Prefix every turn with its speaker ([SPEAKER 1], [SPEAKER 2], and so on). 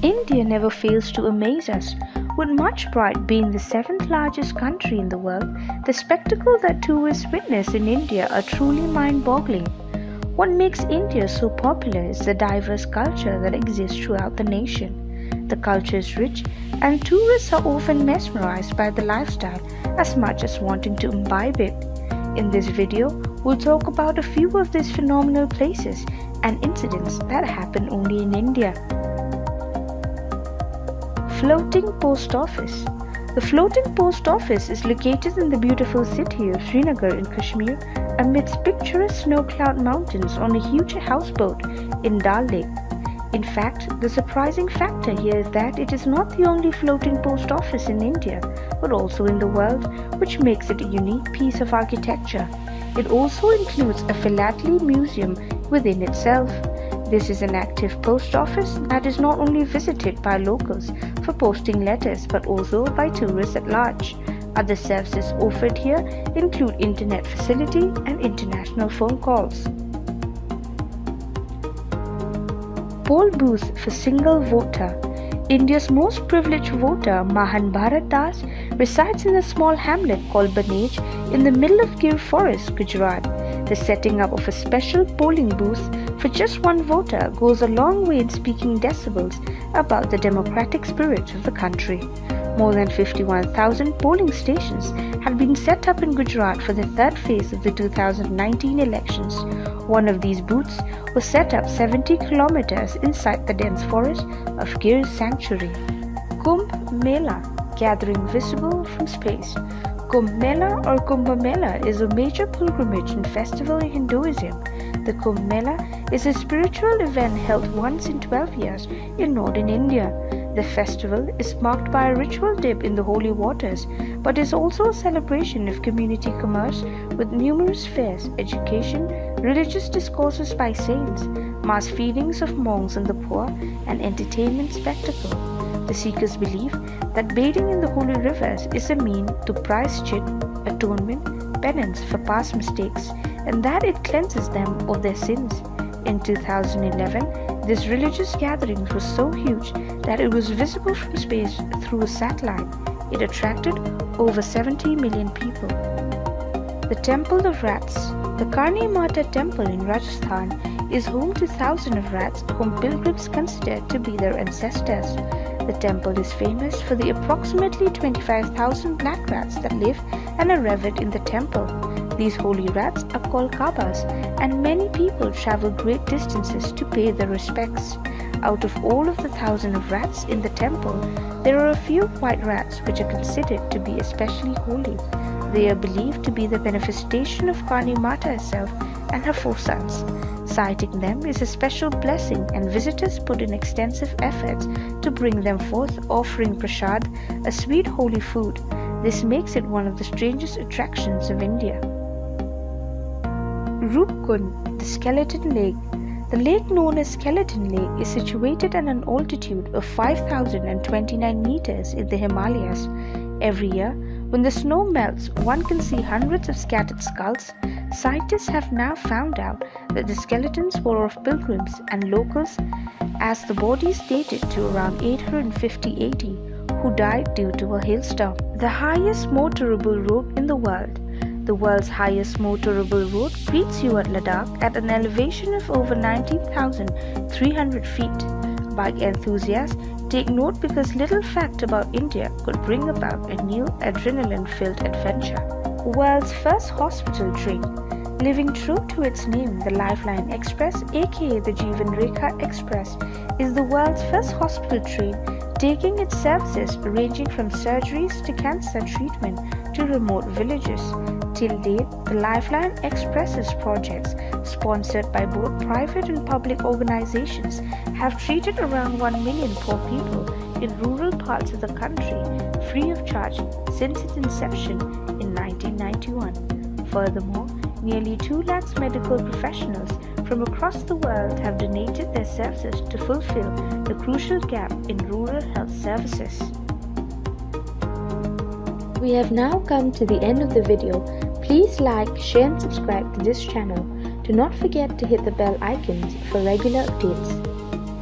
[SPEAKER 1] India never fails to amaze us. With much pride being the seventh largest country in the world, the spectacle that tourists witness in India are truly mind-boggling. What makes India so popular is the diverse culture that exists throughout the nation. The culture is rich, and tourists are often mesmerized by the lifestyle as much as wanting to imbibe it. In this video, we'll talk about a few of these phenomenal places and incidents that happen only in India. Floating Post Office. The floating post office is located in the beautiful city of Srinagar in Kashmir amidst picturesque snow-clad mountains on a huge houseboat in Dal Lake. In fact, the surprising factor here is that it is not the only floating post office in India, but also in the world, which makes it a unique piece of architecture. It also includes a philately museum within itself. This is an active post office that is not only visited by locals for posting letters but also by tourists at large. Other services offered here include internet facility and international phone calls. Poll booth for single voter. India's most privileged voter, Mahan Bharat Das, resides in a small hamlet called Banej in the middle of Gir Forest, Gujarat. The setting up of a special polling booth for just one voter goes a long way in speaking decibels about the democratic spirit of the country. More than 51,000 polling stations had been set up in Gujarat for the third phase of the 2019 elections. One of these booths was set up 70 kilometers inside the dense forest of Gir Sanctuary. Kumbh Mela, gathering visible from space. Kumbh Mela or Kumbh Mela is a major pilgrimage and festival in Hinduism. The Kumbh Mela is a spiritual event held once in 12 years in northern India. The festival is marked by a ritual dip in the holy waters, but is also a celebration of community commerce with numerous fairs, education, religious discourses by saints, mass feedings of monks and the poor, and entertainment spectacle. The seekers believe that bathing in the holy rivers is a mean to prayashchit, atonement, penance for past mistakes, and that it cleanses them of their sins. In 2011, this religious gathering was so huge that it was visible from space through a satellite. It attracted over 70 million people. The Temple of Rats. The Karni Mata Temple in Rajasthan is home to thousands of rats whom pilgrims consider to be their ancestors. The temple is famous for the approximately 25,000 black rats that live and are revered in the temple. These holy rats are called kabas, and many people travel great distances to pay their respects. Out of all of the thousands of rats in the temple, there are a few white rats which are considered to be especially holy. They are believed to be the manifestation of Karni Mata herself and her four sons. Sighting them is a special blessing, and visitors put in extensive efforts to bring them forth, offering prasad, a sweet holy food. This makes it one of the strangest attractions of India. Roopkund, the Skeleton Lake. The lake known as Skeleton Lake is situated at an altitude of 5,029 meters in the Himalayas. Every year, when the snow melts, one can see hundreds of scattered skulls. Scientists have now found out that the skeletons were of pilgrims and locals, as the bodies dated to around 850 AD, who died due to a hailstorm. The highest motorable road in the world. The world's highest motorable road greets you at Ladakh at an elevation of over 19,300 feet. Bike enthusiasts take note because little fact about India could bring about a new adrenaline-filled adventure. World's first hospital train. Living true to its name, the Lifeline Express, aka the Jeevan Rekha Express, is the world's first hospital train, taking its services ranging from surgeries to cancer treatment to remote villages. Till date, the Lifeline Express's projects, sponsored by both private and public organizations, have treated around 1 million poor people in rural parts of the country free of charge since its inception in 1991. Furthermore, nearly 2 lakhs medical professionals from across the world have donated their services to fulfill the crucial gap in rural health services. We have now come to the end of the video. Please like, share and subscribe to this channel. Do not forget to hit the bell icons for regular updates.